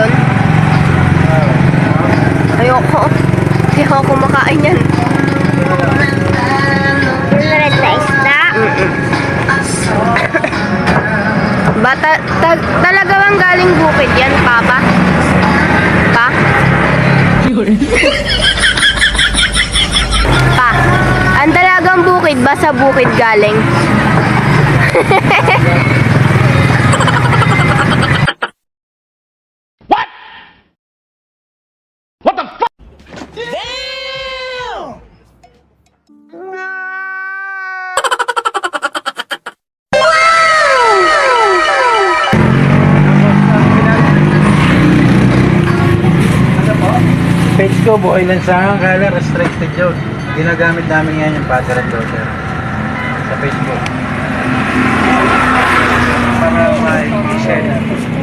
yun? Ayoko. Hindi ako kumakain yan. Yung red na isda. Talaga bang galing bukid yan, Papa? Pa? Pa, ang dalagang bukid ba sa bukid galing? What the fuck? Page ko, buhay lang sa kala restricted yun. Ginagamit namin ngayon yung father and daughter sa Facebook. Para may share na.